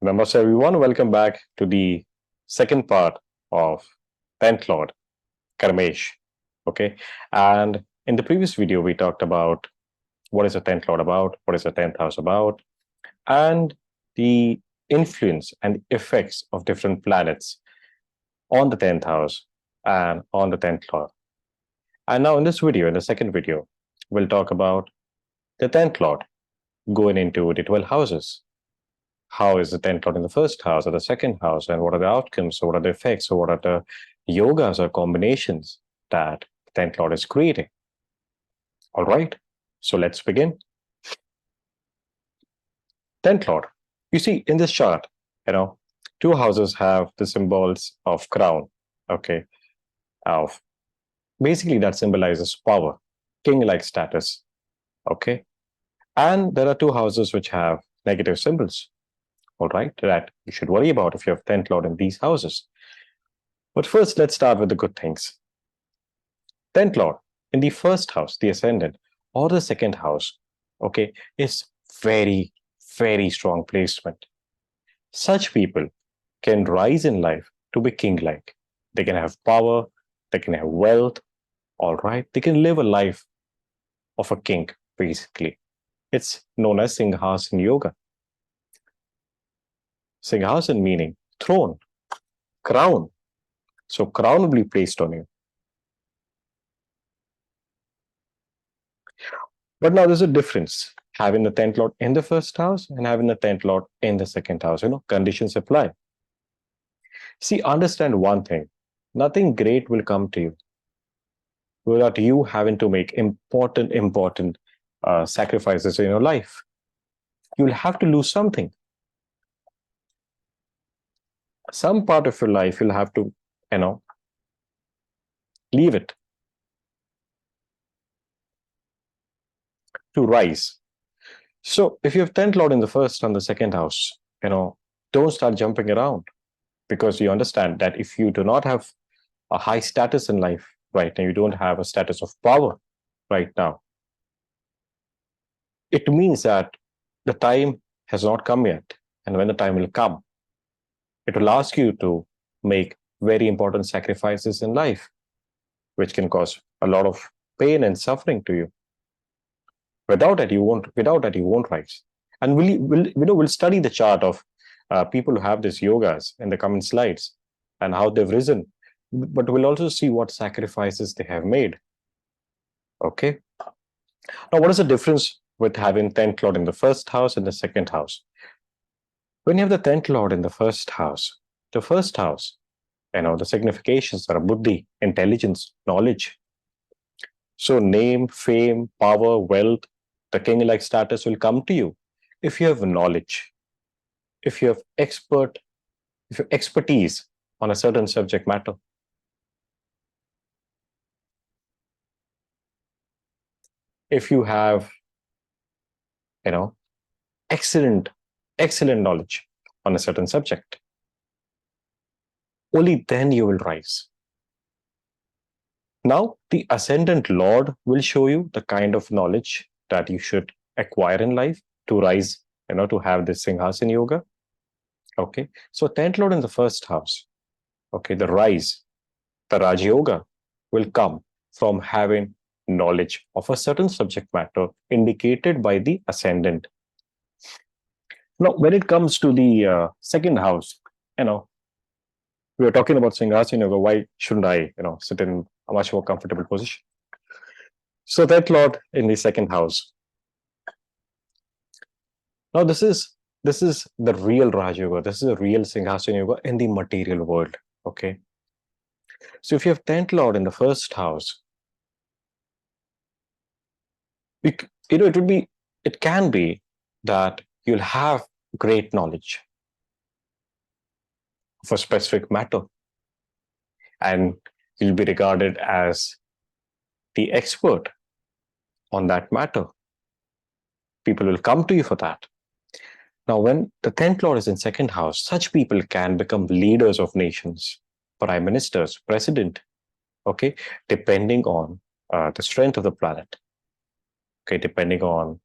Namaste everyone, welcome back to the second part of 10th Lord, Karmesh. Okay, and in the previous video, we talked about what is the 10th Lord about, what is the 10th house about, and the influence and effects of different planets on the 10th house and on the 10th Lord. And now in this video, in the second video, we'll talk about the 10th Lord going into the 12 houses. How is the 10th Lord in the first house or the second house, and what are the outcomes, or what are the effects, or what are the yogas or combinations that the 10th Lord is creating? All right, so let's begin. 10th Lord. You see, in this chart, two houses have the symbols of crown, okay, of basically that symbolizes power, king-like status, okay, and there are two houses which have negative symbols, all right, that you should worry about if you have 10th Lord in these houses. But first, let's start with the good things. 10th Lord in the first house, the ascendant, or the second house, okay, is very, very strong placement. Such people can rise in life to be king-like. They can have power, they can have wealth, all right, they can live a life of a king, basically. It's known as Singhasan Yoga. Singhasan meaning throne, crown. So crown will be placed on you. But now there's a difference having the 10th Lord in the first house and having the 10th Lord in the second house. Conditions apply. See, understand one thing. Nothing great will come to you without you having to make important sacrifices in your life. You'll have to lose something. Some part of your life you'll have to, leave it to rise. So if you have 10th Lord in the first and the second house, don't start jumping around, because you understand that if you do not have a high status in life right now, you don't have a status of power right now, it means that the time has not come yet. And when the time will come, it will ask you to make very important sacrifices in life, which can cause a lot of pain and suffering to you. Without that, you won't rise. And we'll study the chart of people who have these yogas in the coming slides and how they've risen. But we'll also see what sacrifices they have made. Okay. Now, what is the difference with having 10th Lord in the first house and the second house? When you have the 10th Lord in the first house, the significations are buddhi, intelligence, knowledge. So name, fame, power, wealth, the king-like status will come to you if you have knowledge, if you have expertise on a certain subject matter. If you have, excellent knowledge on a certain subject, only then you will rise. Now, the ascendant Lord will show you the kind of knowledge that you should acquire in life to rise, to have this Singhasan Yoga. Okay, so 10th Lord in the first house, okay, the rise, the Raj Yoga will come from having knowledge of a certain subject matter indicated by the ascendant. Now, when it comes to the second house, we were talking about Singhasan Yoga. Why shouldn't I, sit in a much more comfortable position? So 10th Lord in the second house. Now, this is the real Raj Yoga. This is a real Singhasan Yoga in the material world. Okay. So if you have 10th Lord in the first house, it can be that you'll have great knowledge of a specific matter, and you'll be regarded as the expert on that matter. People will come to you for that. Now, when the 10th Lord is in second house, such people can become leaders of nations, prime ministers, president, okay, depending on the strength of the planet, okay, depending on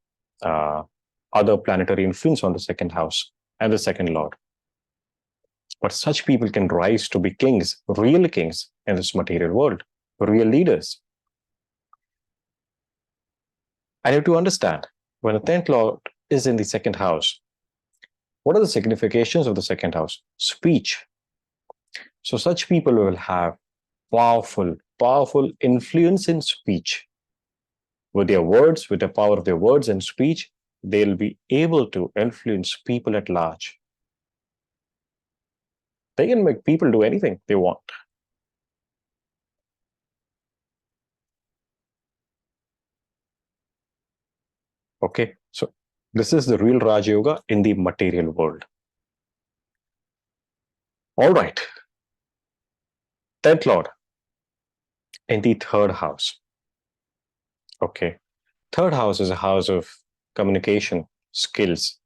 other planetary influence on the second house and the second Lord. But such people can rise to be kings, real kings in this material world, real leaders. And you have to understand, when a 10th lord is in the second house, what are the significations of the second house? Speech. So such people will have powerful influence in speech. With their words, with the power of their words and speech, they'll be able to influence people at large. They can make people do anything they want. Okay, so this is the real Raj Yoga in the material world. All right, 10th Lord in the third house. Okay, third house is a house of communication, skills,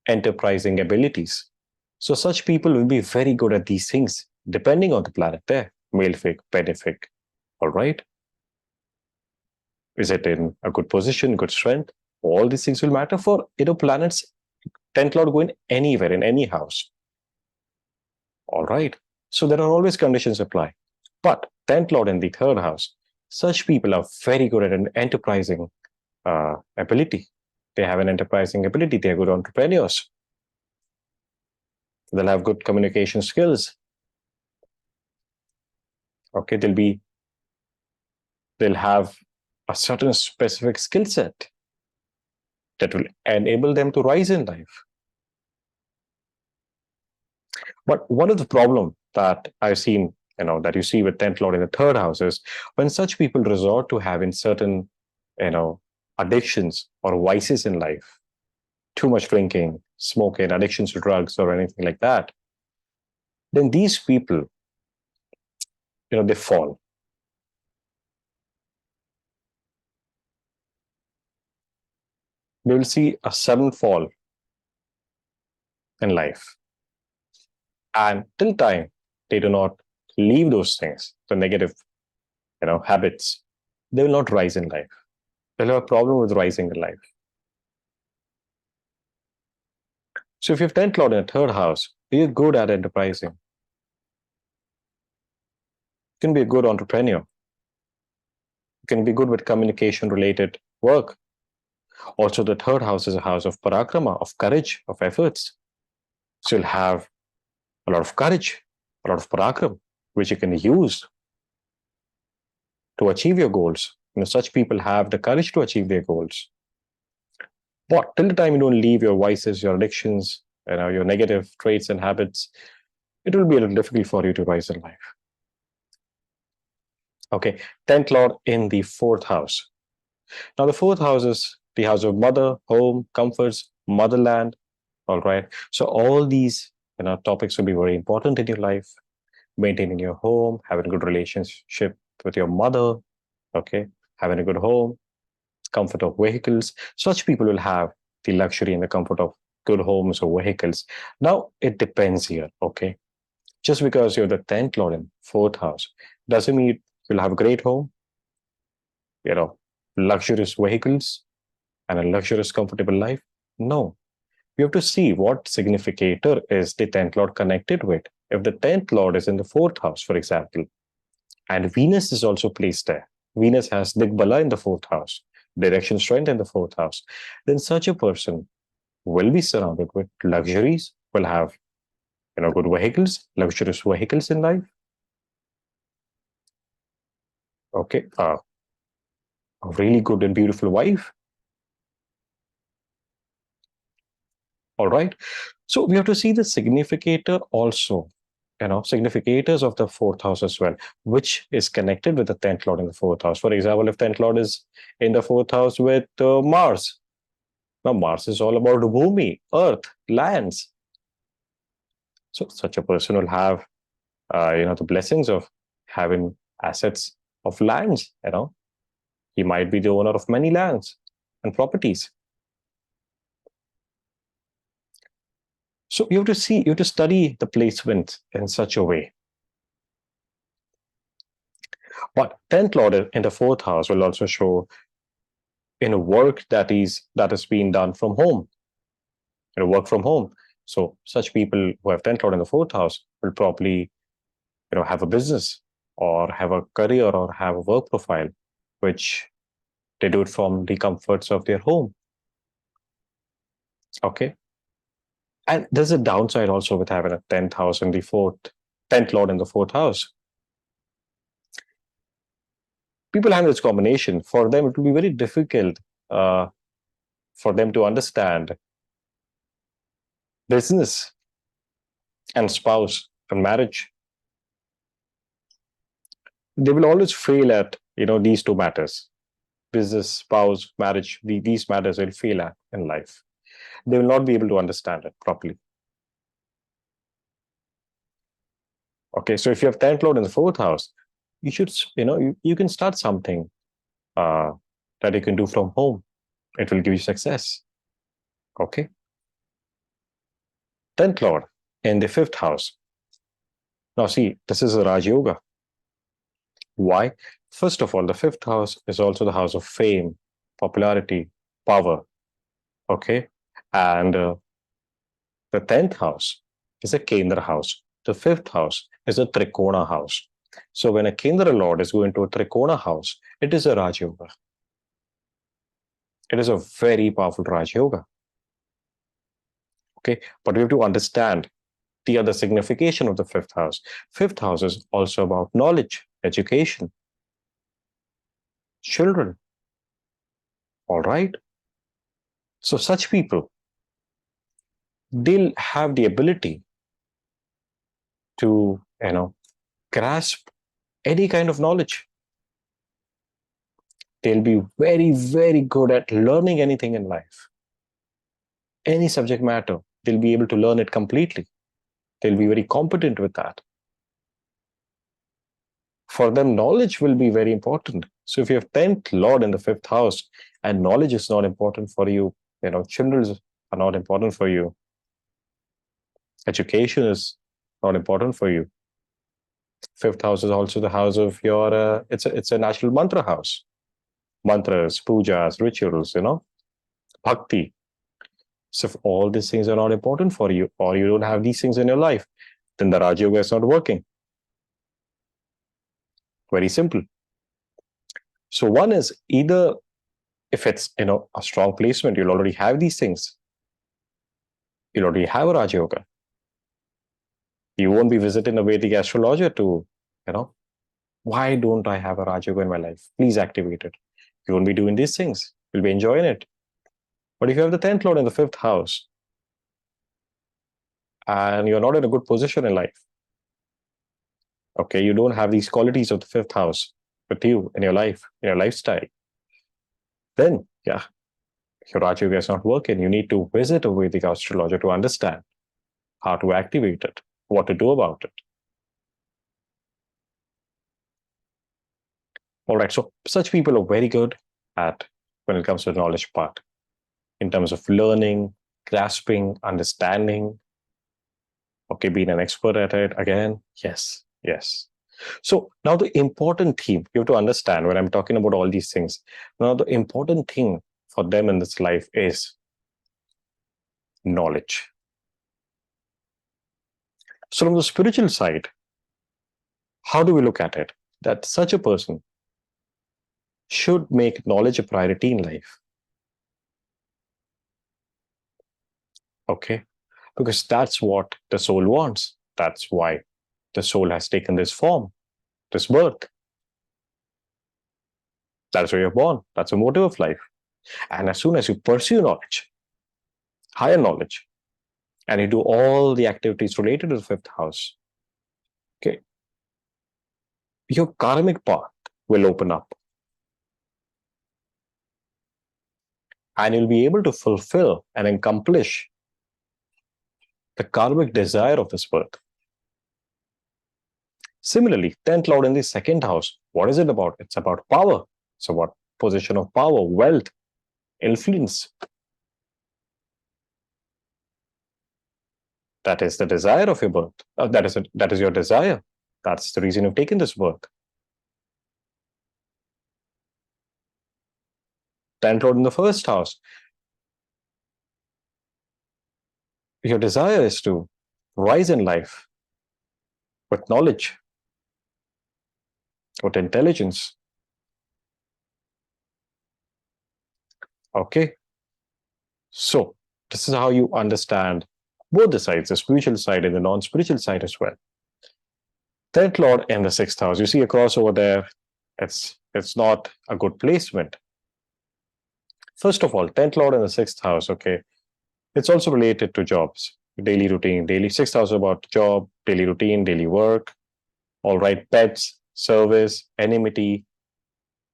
enterprising abilities. So such people will be very good at these things, depending on the planet there, malefic, benefic. All right. Is it in a good position, good strength? All these things will matter for planets 10th lord going anywhere in any house. All right. So there are always conditions apply. But 10th lord in the third house, such people are very good at an enterprising ability. They have an enterprising ability. They're good entrepreneurs. They'll have good communication skills. Okay, they'll have a certain specific skill set that will enable them to rise in life. But one of the problem that I've seen, that you see with 10th lord in the third house is when such people resort to having certain, addictions or vices in life, too much drinking, smoking, addictions to drugs or anything like that, then these people, they fall. They will see a sudden fall in life. And till time they do not leave those things, the negative, habits, they will not rise in life. They'll have a problem with rising in life. So if you have 10th lord in a third house, you're good at enterprising. You can be a good entrepreneur. You can be good with communication related work. Also, the third house is a house of parakrama, of courage, of efforts. So you'll have a lot of courage, a lot of parakram, which you can use to achieve your goals. Such people have the courage to achieve their goals. But till the time you don't leave your vices, your addictions, your negative traits and habits, it will be a little difficult for you to rise in life. Okay, 10th lord in the fourth house. Now, the fourth house is the house of mother, home, comforts, motherland. All right. So all these topics will be very important in your life. Maintaining your home, having a good relationship with your mother. Okay, having a good home, comfort of vehicles. Such people will have the luxury and the comfort of good homes or vehicles. Now, it depends here. Okay, just because you're the 10th lord in fourth house doesn't mean you'll have a great home, luxurious vehicles, and a luxurious, comfortable life. No, you have to see what significator is the 10th lord connected with. If the 10th lord is in the fourth house, for example, and Venus is also placed there, Venus has Digbala in the fourth house, direction strength in the fourth house, then such a person will be surrounded with luxuries, will have good vehicles, luxurious vehicles in life. Okay, a really good and beautiful wife. All right. So we have to see the significator also, significators of the fourth house as well, which is connected with the 10th lord in the fourth house. For example, if 10th lord is in the fourth house with Mars, now Mars is all about the Bhumi, earth, lands. So such a person will have, the blessings of having assets of lands, He might be the owner of many lands and properties. So you have to study the placement in such a way. But 10th lord in the fourth house will also show in a work that is being done from home, work from home. So such people who have 10th Lord in the 4th house will probably, have a business or have a career or have a work profile, which they do it from the comforts of their home. Okay. And there's a downside also with having a 10th house in the 10th Lord in the 4th house. People have this combination. For them, it will be very difficult uh, for them to understand business and spouse and marriage. They will always fail at, these two matters: business, spouse, marriage. These matters will fail at in life. They will not be able to understand it properly. Okay, so if you have 10th Lord in the 4th house, you should, you can start something uh, that you can do from home. It will give you success. Okay. 10th Lord in the 5th house. Now, see, this is a Raj Yoga. Why? First of all, the 5th house is also the house of fame, popularity, power. Okay. And the 10th house is a Kendra house. The 5th house is a Trikona house. So when a Kendra Lord is going to a Trikona house, it is a Raj Yoga. It is a very powerful Raj Yoga. Okay. But we have to understand the other signification of the 5th house. 5th house is also about knowledge, education, children. All right. So such people, they'll have the ability to, grasp any kind of knowledge. They'll be very, very good at learning anything in life. Any subject matter, they'll be able to learn it completely. They'll be very competent with that. For them, knowledge will be very important. So if you have 10th Lord in the 5th house and knowledge is not important for you, children are not important for you, education is not important for you. 5th house is also the house of your, it's a national mantra house. Mantras, pujas, rituals, bhakti. So if all these things are not important for you, or you don't have these things in your life, then the Raj Yoga is not working. Very simple. So one is either, if it's, a strong placement, you'll already have these things. You'll already have a Raj Yoga. You won't be visiting a Vedic astrologer to, why don't I have a Raj Yoga in my life? Please activate it. You won't be doing these things. You'll be enjoying it. But if you have the 10th Lord in the 5th house, and you're not in a good position in life, okay, you don't have these qualities of the 5th house with you in your life, in your lifestyle, then, yeah, your Raj Yoga is not working. You need to visit a Vedic astrologer to understand how to activate it, what to do about it. All right, so such people are very good at when it comes to the knowledge part, in terms of learning, grasping, understanding, okay, being an expert at it again. Yes, yes. So now the important theme, you have to understand when I'm talking about all these things, now the important thing for them in this life is knowledge. So from the spiritual side, how do we look at it? That such a person should make knowledge a priority in life. Okay, because that's what the soul wants. That's why the soul has taken this form, this birth. That's why you're born. That's the motive of life. And as soon as you pursue knowledge, higher knowledge, and you do all the activities related to the 5th house, okay, your karmic path will open up. And you'll be able to fulfill and accomplish the karmic desire of this birth. Similarly, 10th Lord in the 2nd house, what is it about? It's about power. It's about position of power, wealth, influence. That is the desire of your birth. That is your desire. That's the reason you've taken this birth. 10th Lord in the 1st house. your desire is to rise in life with knowledge, with intelligence. Okay. So this is how you understand both the sides, the spiritual side and the non-spiritual side as well. 10th Lord in the 6th house. You see a cross over there. It's not a good placement. First of all, 10th Lord in the 6th house, okay. It's also related to jobs, daily routine, daily 6th house about job, daily routine, daily work. All right, pets, service, enmity,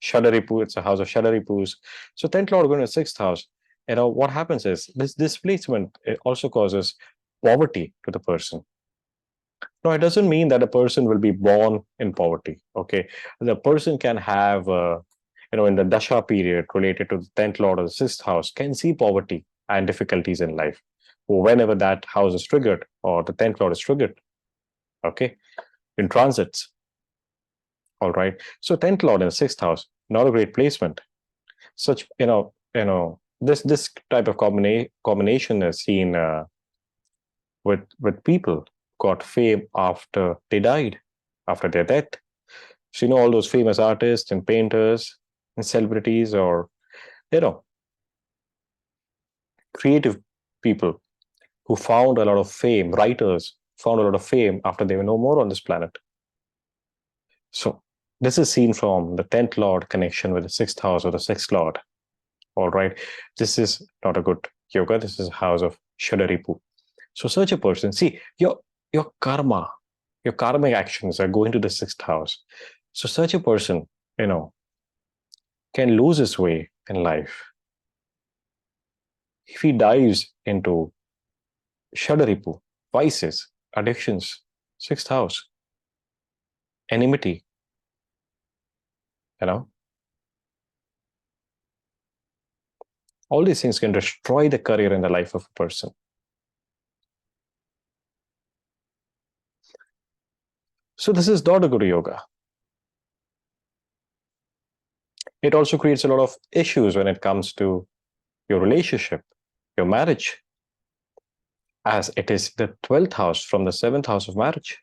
Shadaripu, it's a house of Shadaripus. So 10th Lord going to 6th house. What happens is this displacement it also causes poverty to the person. No, it doesn't mean that a person will be born in poverty. Okay, the person can have, in the Dasha period related to the 10th Lord or the 6th house, can see poverty and difficulties in life whenever that house is triggered or the 10th Lord is triggered. Okay, in transits. All right. So 10th Lord in the 6th house, not a great placement. Such, this type of combination is seen with people got fame after they died, after their death. So all those famous artists and painters and celebrities, or creative people who found a lot of fame, writers found a lot of fame after they were no more on this planet. So this is seen from the 10th Lord connection with the 6th house or the 6th Lord. All right. This is not a good yoga. This is a house of Shadaripu. So such a person, see, your karma, your karmic actions are going to the 6th house. So such a person, can lose his way in life. If he dives into Shadaripu, vices, addictions, 6th house, enmity, all these things can destroy the career and the life of a person. So this is not a good yoga. It also creates a lot of issues when it comes to your relationship, your marriage, as it is the 12th house from the 7th house of marriage,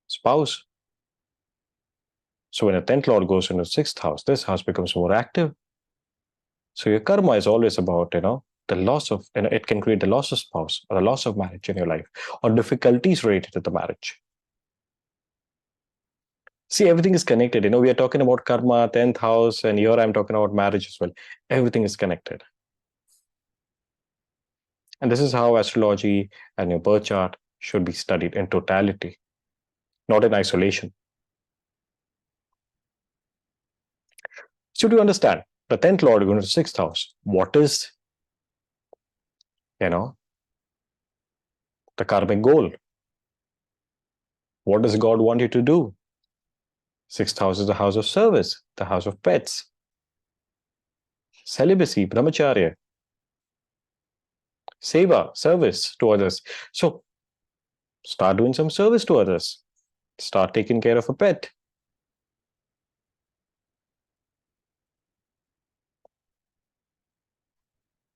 spouse. So when a 10th Lord goes into the 6th house, this house becomes more active. So your karma is always about, the loss of, it can create the loss of spouse or the loss of marriage in your life or difficulties related to the marriage. See, everything is connected. We are talking about karma, 10th house, and here I'm talking about marriage as well. Everything is connected. And this is how astrology and your birth chart should be studied in totality, not in isolation. So to understand, the 10th Lord going to the 6th house, what is, the karmic goal? What does God want you to do? 6th house is the house of service, the house of pets, celibacy, brahmacharya, seva, service to others. So start doing some service to others. Start taking care of a pet.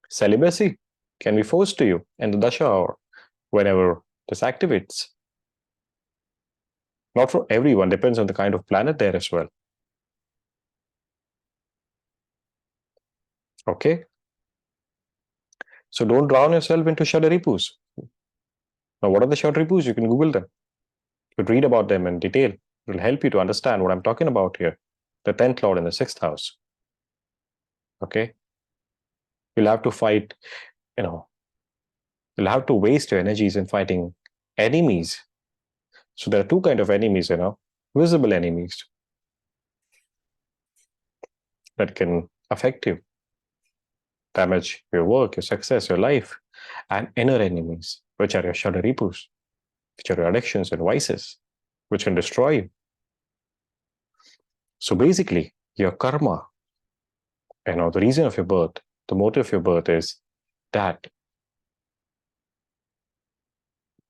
Celibacy can be forced to you in the dasha or whenever this activates. Not for everyone, depends on the kind of planet there as well. Okay. So don't drown yourself into Shadaripus. Now, what are the Shadaripus? You can Google them. You could read about them in detail. It will help you to understand what I'm talking about here. The 10th Lord in the 6th house. Okay. You'll have to fight, you'll have to waste your energies in fighting enemies. So there are two kinds of enemies, visible enemies that can affect you, damage your work, your success, your life, and inner enemies, which are your Shadaripus, which are your addictions and vices, which can destroy you. So basically, your karma, the reason of your birth, the motive of your birth is that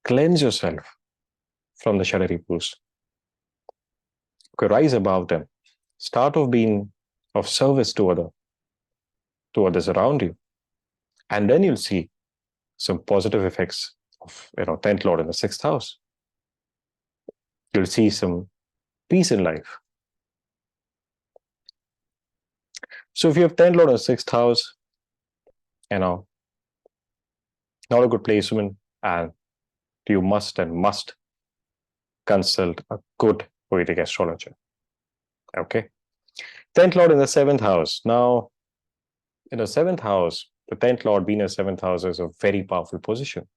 cleanse yourself from the Shadaripus. Okay, rise above them. Start of being of service to others around you. And then you'll see some positive effects of 10th lord in the 6th house, you'll see some peace in life. So if you have 10th lord in the 6th house, not a good placement, and you must consult a good Vedic astrologer. Okay. 10th lord in the 7th house. Now, in the 7th house, the 10th lord being in the 7th house is a very powerful position.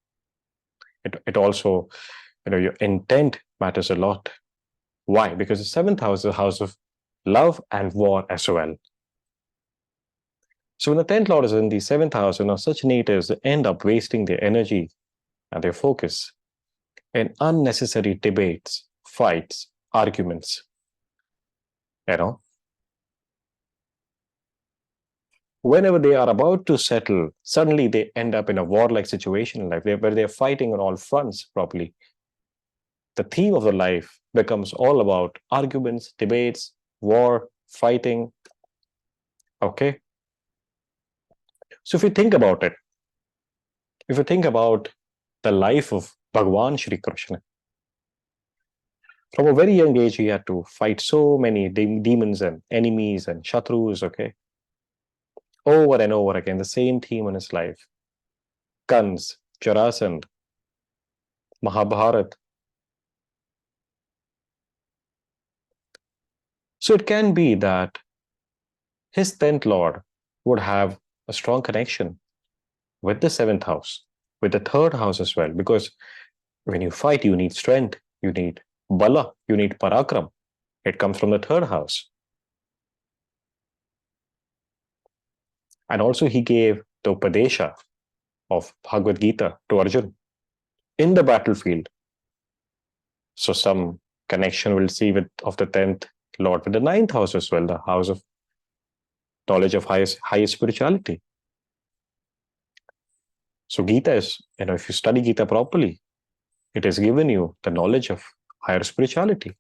It also, your intent matters a lot. Why? Because the 7th house is a house of love and war as well. So when the 10th lord is in the 7th house, such natives end up wasting their energy and their focus in unnecessary debates, fights, arguments. Whenever they are about to settle, suddenly they end up in a warlike situation in life where they're fighting on all fronts properly. The theme of the life becomes all about arguments, debates, war, fighting. Okay. So if you think about it, if you think about the life of Bhagwan Shri Krishna, from a very young age, he had to fight so many demons and enemies and shatrus, okay? Over and over again, the same theme in his life. Kans, Jarasandh, Mahabharat. So it can be that his 10th lord would have a strong connection with the 7th house, with the 3rd house as well, because when you fight, you need strength, you need bala, you need parakram. It comes from the 3rd house. And also he gave the Upadesha of Bhagavad Gita to Arjun in the battlefield. So some connection we'll see of the 10th lord with the 9th house as well, the house of knowledge of higher spirituality. So Gita is, if you study Gita properly, it has given you the knowledge of higher spirituality.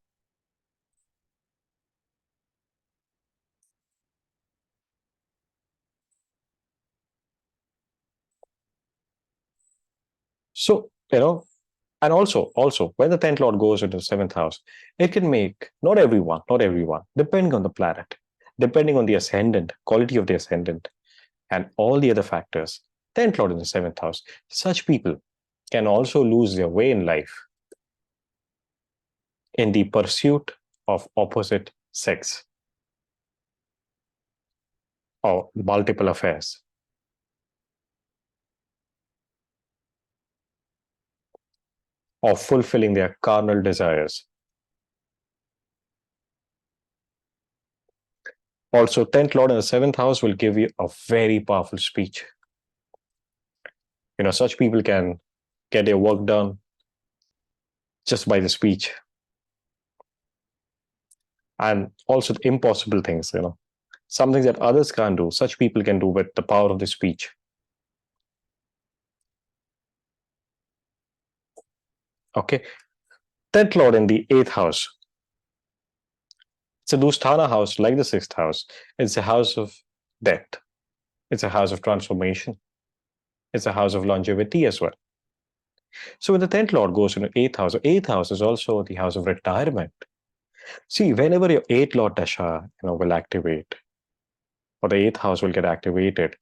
So, and also when the 10th lord goes into the 7th house, it can make not everyone, depending on the planet, depending on the ascendant, quality of the ascendant, and all the other factors. 10th lord in the 7th house, such people can also lose their way in life in the pursuit of opposite sex or multiple affairs. Of fulfilling their carnal desires. Also, 10th lord in the 7th house will give you a very powerful speech. Such people can get their work done just by the speech. And also the impossible things, some things that others can't do, such people can do with the power of the speech. Okay. 10th lord in the 8th house. It's a Dusthana house, like the 6th house. It's a house of death. It's a house of transformation. It's a house of longevity as well. So when the 10th lord goes into 8th house is also the house of retirement. See, whenever your 8th lord dasha, will activate, or the 8th house will get activated,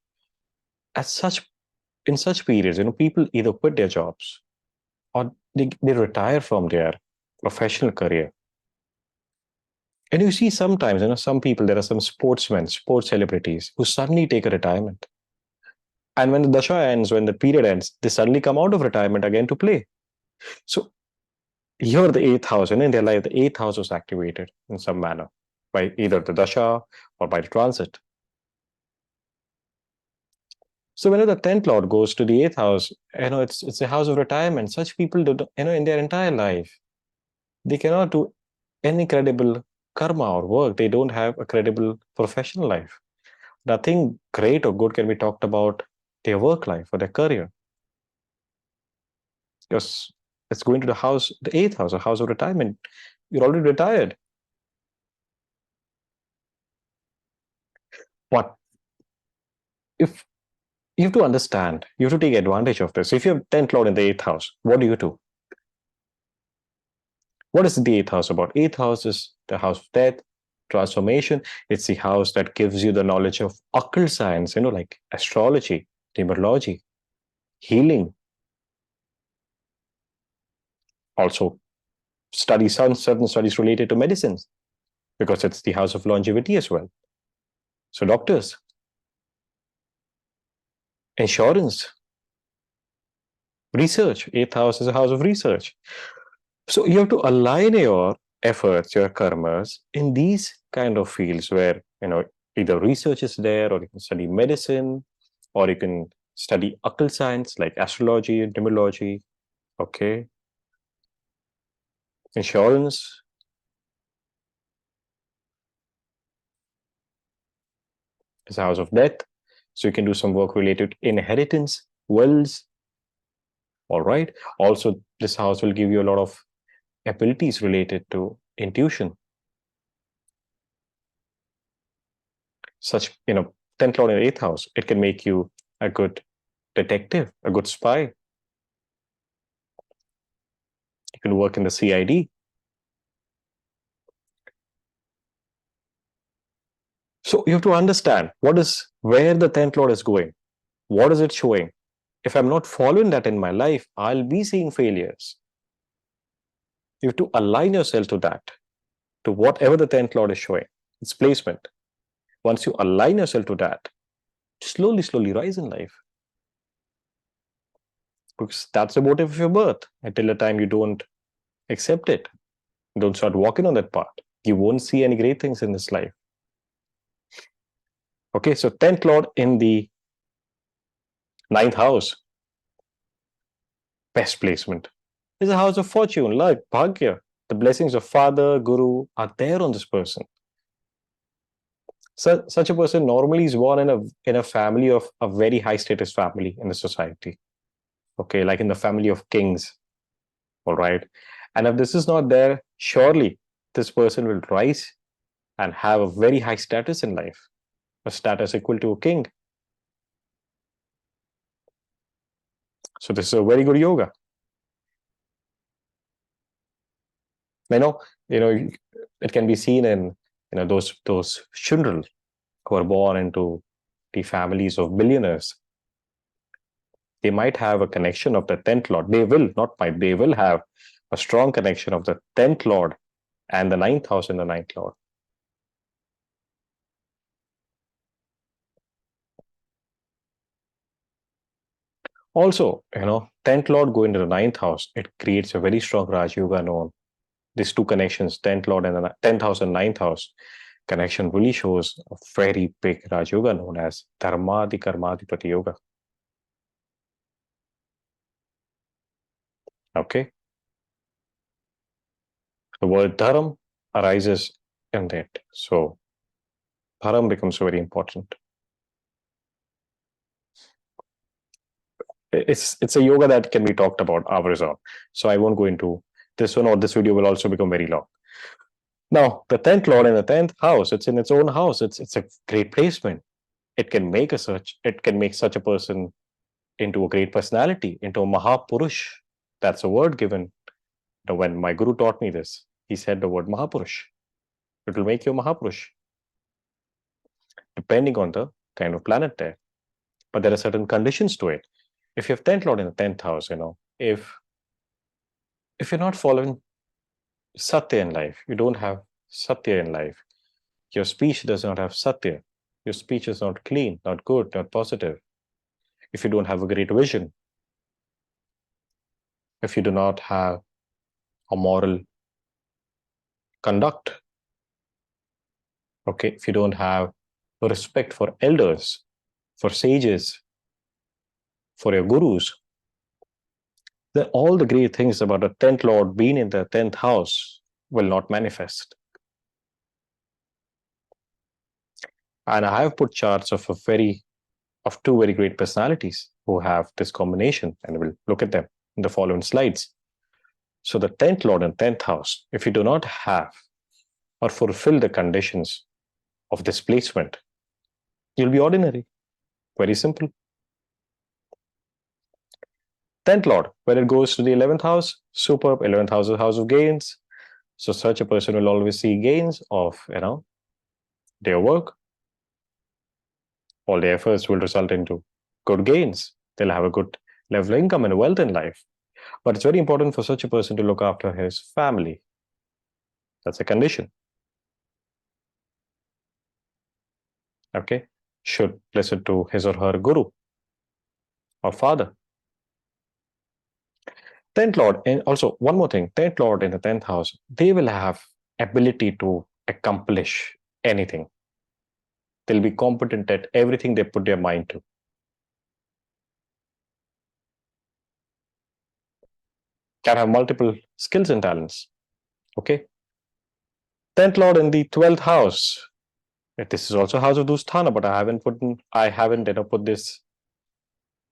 in such periods, people either quit their jobs or they retire from their professional career. And you see sometimes, some people, there are some sportsmen, sports celebrities who suddenly take a retirement. And when the dasha ends, when the period ends, they suddenly come out of retirement again to play. So here the 8th house, and in their life, the 8th house was activated in some manner by either the dasha or by the transit. So whenever the 10th lord goes to the 8th house, it's a house of retirement. Such people do, in their entire life, they cannot do any credible karma or work. They don't have a credible professional life. Nothing great or good can be talked about their work life or their career. Because it's going to the 8th house, a house of retirement. You're already retired. But if You have to understand, you have to take advantage of this. If you have 10th Lord in the 8th house, what do you do? What is the 8th house about? 8th house is the house of death, transformation. It's the house that gives you the knowledge of occult science, like astrology, numerology, healing. Also, certain studies related to medicines, because it's the house of longevity as well. So, doctors, insurance, research. 8th house is a house of research. So, you have to align your efforts, your karmas in these kind of fields where, either research is there, or you can study medicine, or you can study occult science like astrology, numerology, okay, insurance. Is a house of death. So you can do some work related to inheritance, wills. All right. Also, this house will give you a lot of abilities related to intuition. Such, 10th Lord in 8th house, it can make you a good detective, a good spy. You can work in the CID. So you have to understand where the 10th Lord is going. What is it showing? If I'm not following that in my life, I'll be seeing failures. You have to align yourself to that, to whatever the 10th Lord is showing, its placement. Once you align yourself to that, slowly, slowly rise in life. Because that's the motive of your birth. Until the time you don't accept it, don't start walking on that path, you won't see any great things in this life. Okay, so 10th Lord in the 9th house, best placement, is a house of fortune, luck, bhagya. The blessings of father, guru are there on this person. So, such a person normally is born in a family of a very high status family in the society. Okay, like in the family of kings. All right. And if this is not there, surely this person will rise and have a very high status in life, a status equal to a king. So this is a very good yoga. You know, it can be seen in those children who are born into the families of billionaires. They might have a connection of the 10th Lord. They will, not might, they will have a strong connection of the 10th Lord and the 9th house in the 9th Lord. Also, 10th Lord going to the 9th house, it creates a very strong Raj Yoga known. These two connections, 10th Lord and the 10th house and 9th house connection really shows a very big Raj Yoga known as Dharmadi Karmadipati Yoga. Okay. The word dharam arises in that. So dharam becomes very important. It's a yoga that can be talked about hours on. So I won't go into this one, or this video will also become very long. Now, the 10th Lord in the 10th house, it's in its own house. It's a great placement. It can make such a person into a great personality, into a Mahapurush. That's a word given. When my guru taught me this, he said the word Mahapurush. It will make you a Mahapurush, depending on the kind of planet there. But there are certain conditions to it. If you have 10th Lord in the 10th house, if you're not following Satya in life, you don't have Satya in life, your speech does not have Satya, your speech is not clean, not good, not positive. If you don't have a great vision, if you do not have a moral conduct, okay, if you don't have respect for elders, for sages, for your gurus, then all the great things about the 10th Lord being in the 10th house will not manifest. And I have put charts of two very great personalities who have this combination, and we'll look at them in the following slides. So the 10th Lord and 10th house, if you do not have or fulfill the conditions of this placement, you'll be ordinary. Very simple. 10th Lord, when it goes to the 11th house, superb. 11th house is house of gains. So such a person will always see gains of, their work. All their efforts will result into good gains. They'll have a good level of income and wealth in life. But it's very important for such a person to look after his family. That's a condition. Okay. Should listen to his or her guru or father. 10th Lord, and also one more thing, 10th Lord in the 10th house, they will have ability to accomplish anything. They'll be competent at everything they put their mind to. Can have multiple skills and talents. Okay. 10th Lord in the 12th house. This is also house of Dusthana, but I haven't put this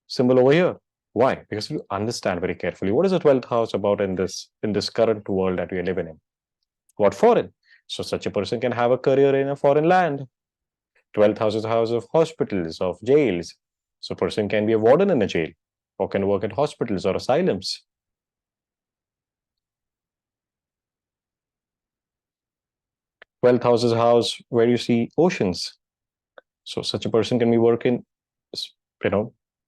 symbol over here. Why? Because you understand very carefully what is the 12th house about in this current world that we are living in. What foreign? So such a person can have a career in a foreign land. 12th house is the house of hospitals, of jails. So a person can be a warden in a jail or can work at hospitals or asylums. 12th house is a house where you see oceans. So such a person can be working,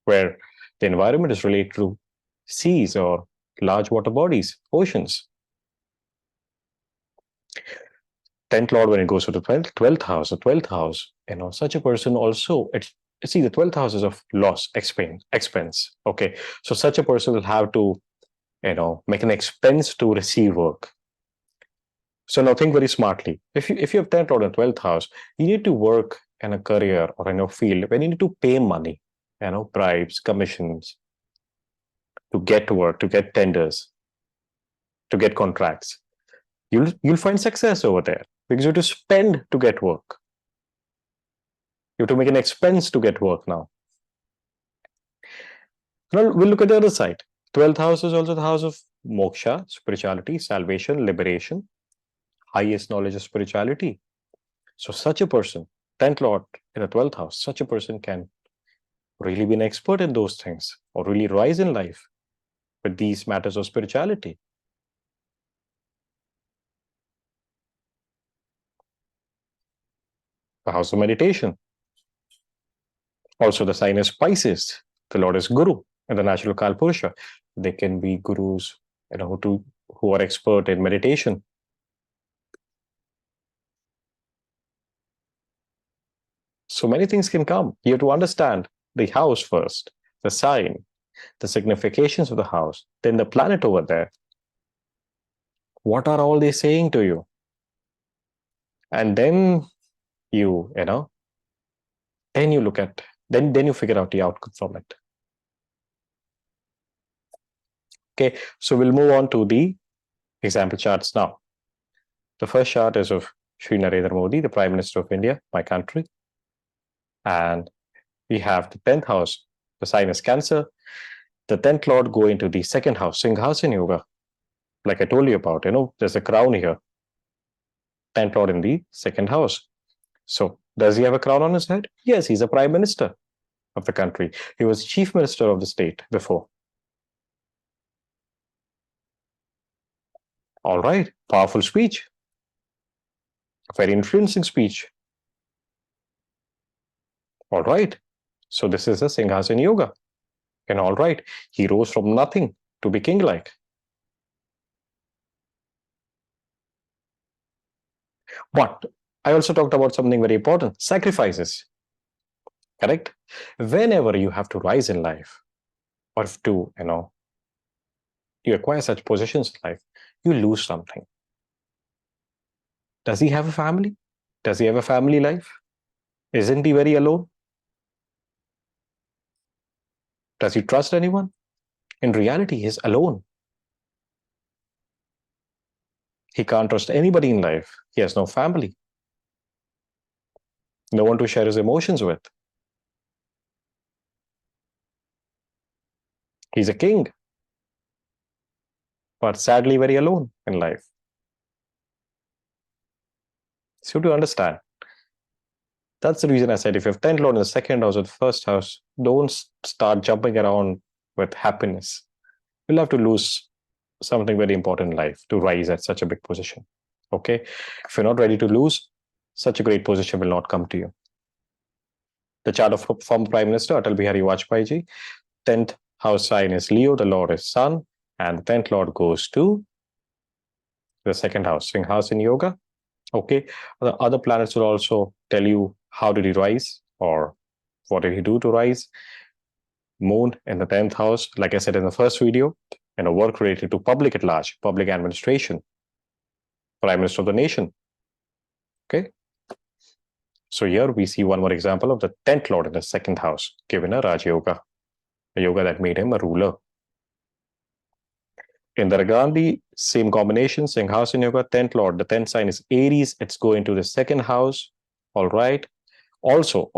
where the environment is related to seas or large water bodies, oceans. 10th Lord, when it goes to the 12th house, the 12th house, such a person also, see, the 12th house is of loss, expense. Okay. So such a person will have to, make an expense to receive work. So now think very smartly. If you have 10th Lord in 12th house, you need to work in a career or in a field where you need to pay money, bribes, commissions, to get work, to get tenders, to get contracts. You'll find success over there because you have to spend to get work. You have to make an expense to get work now. Now we'll look at the other side. 12th house is also the house of moksha, spirituality, salvation, liberation, highest knowledge of spirituality. So such a person, 10th Lord in the 12th house, such a person can really be an expert in those things or really rise in life with these matters of spirituality. The house of meditation. Also, the sign is Pisces. The Lord is Guru and the natural Kalpurusha. They can be gurus, who are expert in meditation. So many things can come. You have to understand the house first, the sign, the significations of the house, then the planet over there. What are all they saying to you? And then then you look at, then you figure out the outcome from it. Okay, so we'll move on to the example charts now. The first chart is of Shri Narendra Modi, the Prime Minister of India, my country. And we have the 10th house, the sign is Cancer. The 10th Lord going to the second house, Singhasana Yoga. Like I told you about, there's a crown here. 10th Lord in the second house. So does he have a crown on his head? Yes, he's a Prime Minister of the country. He was Chief Minister of the state before. All right, powerful speech. A very influencing speech. All right. So this is a Singhasana Yoga. And all right, he rose from nothing to be king-like. But I also talked about something very important, sacrifices. Correct? Whenever you have to rise in life, or to, you acquire such positions in life, you lose something. Does he have a family? Does he have a family life? Isn't he very alone? Does he trust anyone? In reality, he's alone. He can't trust anybody in life. He has no family. No one to share his emotions with. He's a king, but sadly very alone in life. So to understand, that's the reason I said if you have 10th Lord in the second house or the first house, don't start jumping around with happiness. you'll have to lose something very important in life to rise at such a big position. Okay. If you're not ready to lose, such a great position will not come to you. The chart of former Prime Minister Atal Bihari Vajpayee ji, 10th house sign is Leo, the Lord is Sun, and the 10th Lord goes to the second house, Singh house in yoga. Okay. The other planets will also tell you how did he rise or what did he do to rise. Moon in the 10th house, like I said in the first video, work related to public at large, public administration, Prime Minister of the nation. Okay. So here we see one more example of the 10th Lord in the second house, given a Raj Yoga, a yoga that made him a ruler. Indira Gandhi, same combination, Singh house in yoga, 10th Lord. The 10th sign is Aries. It's going to the second house. All right. Also,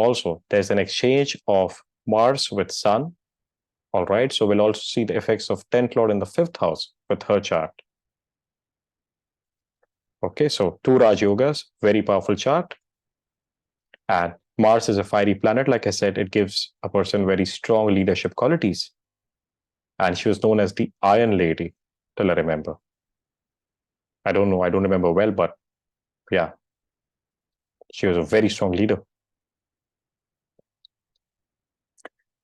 there's an exchange of Mars with Sun. All right. So we'll also see the effects of 10th Lord in the 5th house with her chart. Okay. So 2 Raj Yogas, very powerful chart. And Mars is a fiery planet. Like I said, it gives a person very strong leadership qualities. And she was known as the Iron Lady, till I remember. I don't know. I don't remember well, but yeah, she was a very strong leader.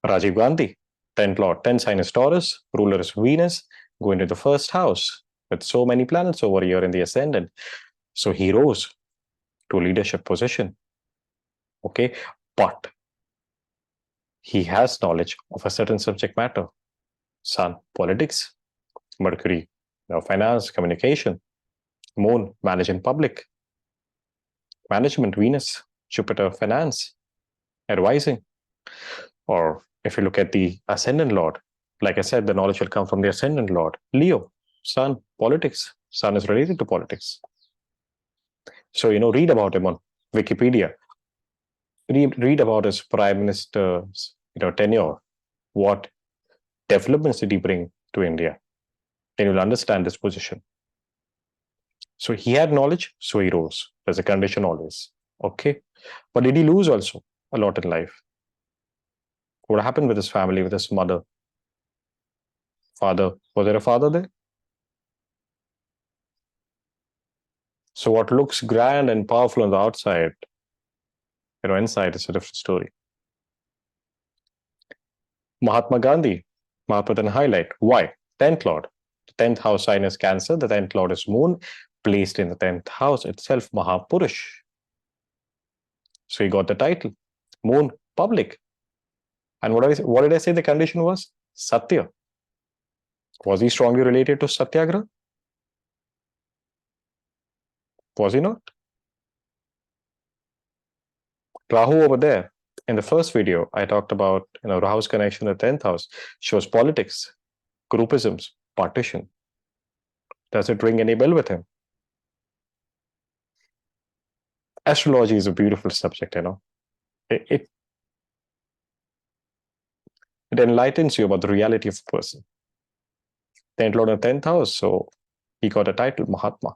Rajiv Gandhi, 10th Lord, 10th sign is Taurus, ruler is Venus, going to the first house with so many planets over here in the ascendant. So he rose to a leadership position. Okay, but he has knowledge of a certain subject matter. Sun, politics. Mercury, finance, communication. Moon, manage in public. Management, Venus, Jupiter, finance, advising. Or if you look at the ascendant Lord, like I said, the knowledge will come from the ascendant Lord. Leo, Sun, politics. Sun is related to politics. So, read about him on Wikipedia. Read about his prime minister's, tenure. What developments did he bring to India? Then you'll understand this position. So he had knowledge, so he rose. There's a condition always. Okay. But did he lose also a lot in life? What happened with his family, with his mother? Father? Was there a father there? So what looks grand and powerful on the outside, inside is a different story. Mahatma Gandhi, Mahatma then highlight. Why? 10th Lord. The 10th house sign is Cancer. The 10th Lord is Moon. Placed in the 10th house itself, Mahapurush. So he got the title. Moon, public. And what did I say the condition was? Satya. Was he strongly related to Satyagraha? Was he not? Rahu over there. In the first video, I talked about Rahu's connection to the 10th house shows politics, groupisms, partition. Does it ring any bell with him? Astrology is a beautiful subject, It enlightens you about the reality of a person. 10th Lord in the 10th house, so he got a title, Mahatma.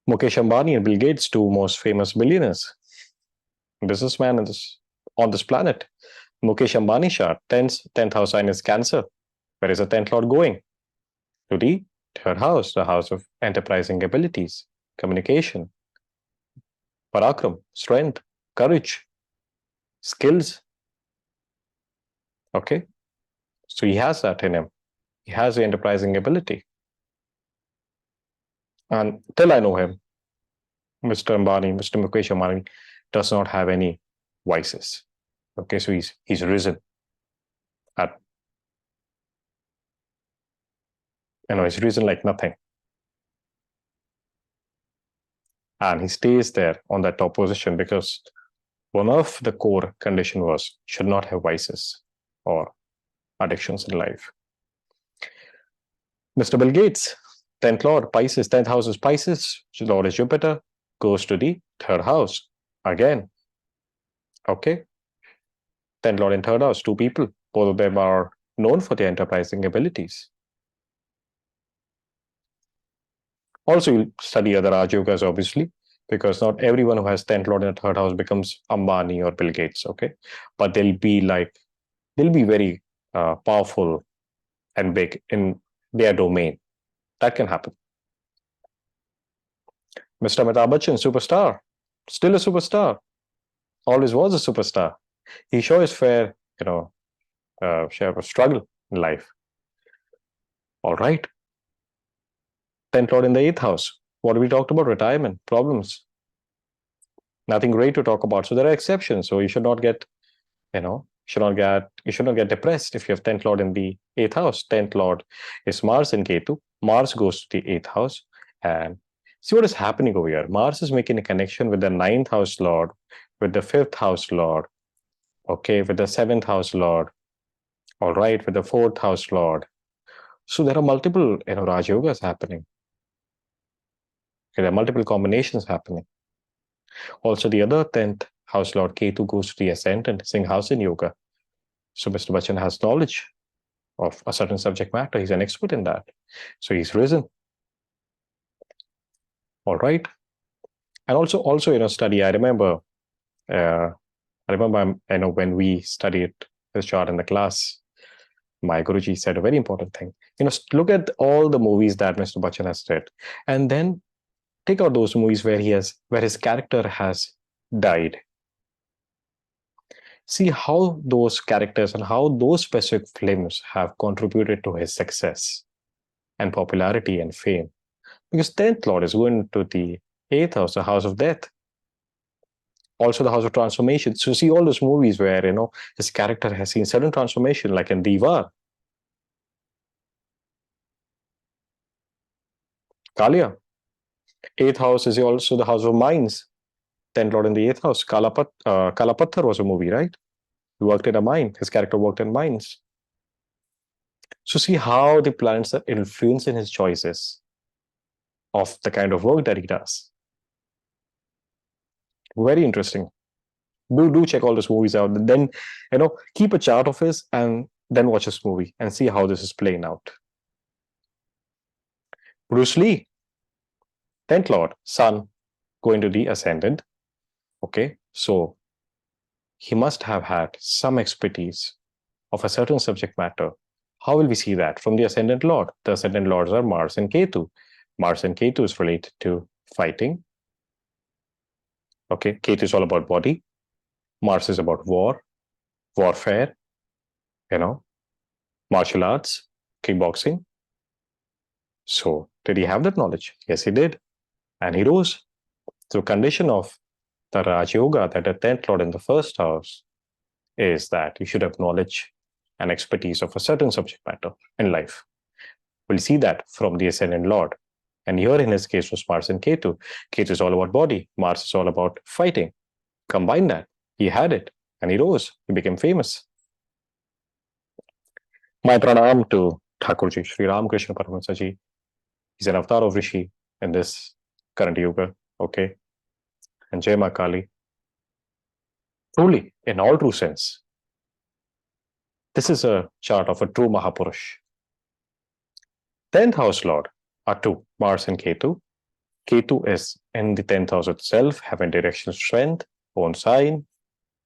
Mukesh Ambani and Bill Gates, 2 most famous billionaires, businessmen on this planet. Mukesh Ambani chart, 10th house sign is Cancer. Where is the 10th Lord going? To the 3rd house, the house of enterprising abilities, communication, parakram, strength, courage, skills. Okay. So he has that in him. He has the enterprising ability. And till I know him, Mr. Ambani, Mr. Mukesh Ambani does not have any vices. Okay, so he's risen at, he's risen like nothing. And he stays there on that top position because one of the core condition was should not have vices or addictions in life. Mr. Bill Gates, 10th Lord, Pisces, 10th house is Pisces, Lord is Jupiter, goes to the 3rd house again. Okay. 10th Lord in 3rd house, 2 people. Both of them are known for their enterprising abilities. Also, you'll study other Raj Yogas, obviously, because not everyone who has 10th Lord in the 3rd house becomes Ambani or Bill Gates, okay? But they'll be like they'll be very powerful and big in their domain. That can happen. Mr. Amitabh Bachchan, superstar, still a superstar, always was a superstar. He shows his fair, share of struggle in life. All right. 10th Lord in the 8th house. What we talked about? Retirement, problems. Nothing great to talk about. So there are exceptions. So you should not get, you should not get depressed if you have 10th Lord in the 8th house. 10th Lord is Mars and Ketu. Mars goes to the 8th house. And see what is happening over here. Mars is making a connection with the 9th house Lord, with the 5th house Lord, okay, with the 7th house Lord, all right, with the 4th house Lord. So there are multiple, Raj Yogas happening. Okay, there are multiple combinations happening. Also, the other 10th house Lord Ketu goes to the ascendant, Singhasana Yoga. So Mr. Bachchan has knowledge of a certain subject matter. He's an expert in that. So he's risen. All right. And also, study. I remember, when we studied this chart in the class, my Guruji said a very important thing. Look at all the movies that Mr. Bachchan has read, and then take out those movies where his character has died. See how those characters and how those specific films have contributed to his success and popularity and fame. Because 10th Lord is going to the 8th house, the house of death. Also the house of transformation. So see all those movies where, his character has seen sudden transformation, like in Diva. Kalia. 8th house is also the house of mines. 10th Lord in the 8th house. Kalapathar was a movie, right? He worked in a mine. His character worked in mines. So see how the planets are influencing his choices of the kind of work that he does. Very interesting. Do check all those movies out. Then, keep a chart of his and then watch this movie and see how this is playing out. Bruce Lee, 10th Lord, Sun, going to the ascendant. Okay, so he must have had some expertise of a certain subject matter. How will we see that? From the ascendant Lord. The ascendant Lords are Mars and Ketu. Mars and Ketu is related to fighting. Okay, Ketu is all about body. Mars is about warfare, martial arts, kickboxing. So did he have that knowledge? Yes, he did. And he rose. So condition of the Raj Yoga, that the 10th Lord in the first house, is that you should have knowledge and expertise of a certain subject matter in life. We'll see that from the ascendant Lord. And here in his case was Mars and Ketu. Ketu is all about body. Mars is all about fighting. Combine that. He had it and he rose. He became famous. My pranam to Thakurji, Sri Ram Krishna Paramahansa Ji. He's an avatar of Rishi in this current yuga. Okay. And Jai Ma Kali. Truly, in all true sense, this is a chart of a true Mahapurush. 10th house Lord are two, Mars and Ketu. Ketu is in the 10th house itself, having direction strength, own sign,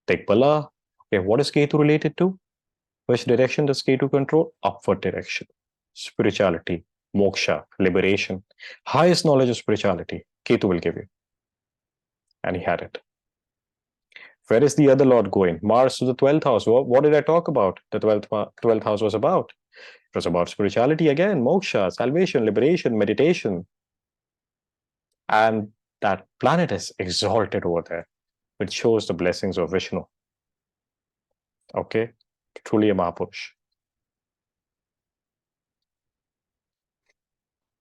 Tekbala. Okay, what is Ketu related to? Which direction does Ketu control? Upward direction. Spirituality, moksha, liberation. Highest knowledge of spirituality, Ketu will give you. And he had it. Where is the other Lord going? Mars to the 12th house. What did I talk about? The 12th house was about. It was about spirituality again, moksha, salvation, liberation, meditation. And that planet is exalted over there, which shows the blessings of Vishnu. Okay, truly a Mahapurush.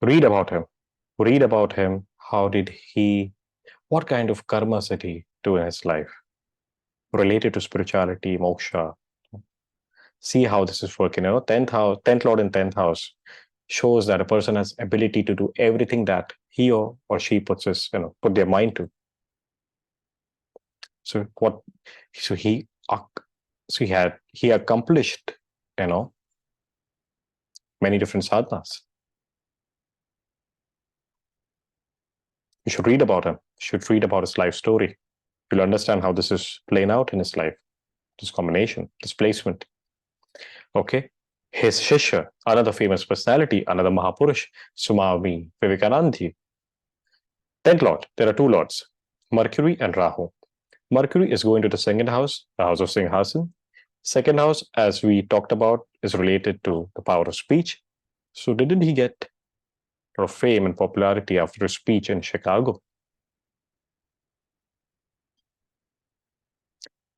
Read about him. Read about him. How did he, what kind of karmas did he do in his life related to spirituality, moksha? See how this is working. 10th Lord in 10th house shows that a person has ability to do everything that he or she put their mind to. So he accomplished, many different sadhanas. You should read about him. You should read about his life story. You'll understand how this is playing out in his life. This combination, this placement. Okay. His Shishya, another famous personality, another Mahapurush, Swami Vivekananda. 10th Lord, there are two lords, Mercury and Rahu. Mercury is going to the second house, the house of Singhasan. Second house, as we talked about, is related to the power of speech. So, didn't he get a lot of fame and popularity after his speech in Chicago?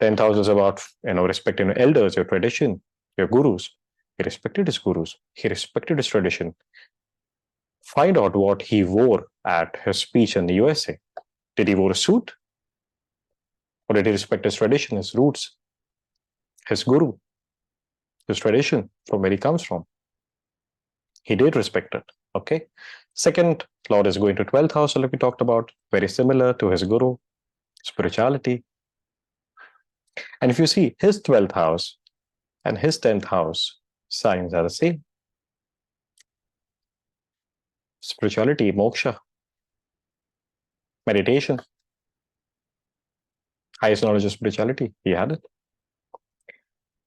10th house is about respecting your elders, your tradition, your gurus. He respected his gurus. He respected his tradition. Find out what he wore at his speech in the USA. Did he wear a suit? Or did he respect his tradition, his roots, his guru, his tradition, from where he comes from? He did respect it. Okay. Second Lord is going to 12th house, like we talked about, very similar to his guru, spirituality. And if you see his 12th house and his 10th house, signs are the same. Spirituality, moksha, meditation, highest knowledge of spirituality. He had it.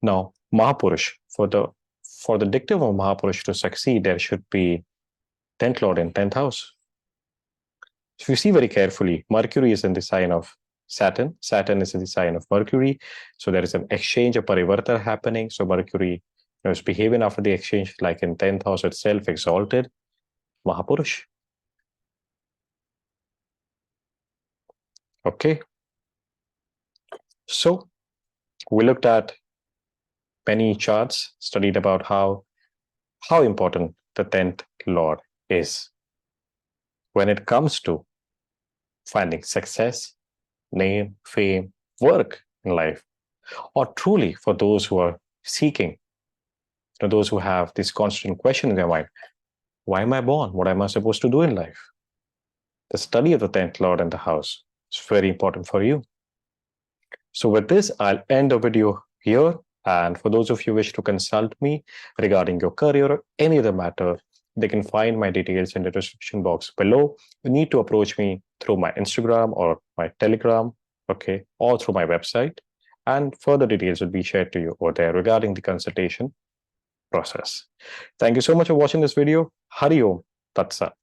Now, Mahapurush, for the dictum of Mahapurush to succeed, there should be 10th Lord in 10th house. If you see very carefully, Mercury is in the sign of Saturn. Saturn is in the sign of Mercury. So there is an exchange, a parivartana happening. So Mercury is behaving after the exchange, like in 10th house itself, exalted. Mahapurush. Okay. So we looked at many charts, studied about how important the 10th Lord is when it comes to finding success, name, fame, work in life, or truly for those who are seeking, those who have this constant question in their mind, why am I born? What am I supposed to do in life? The study of the 10th Lord in the house is very important for you. So with this, I'll end the video here. And for those of you who wish to consult me regarding your career or any other matter, they can find my details in the description box below. You need to approach me through my Instagram or my Telegram, okay, or through my website. And further details will be shared to you over there regarding the consultation process. Thank you so much for watching this video. Hari Om Tat Sat.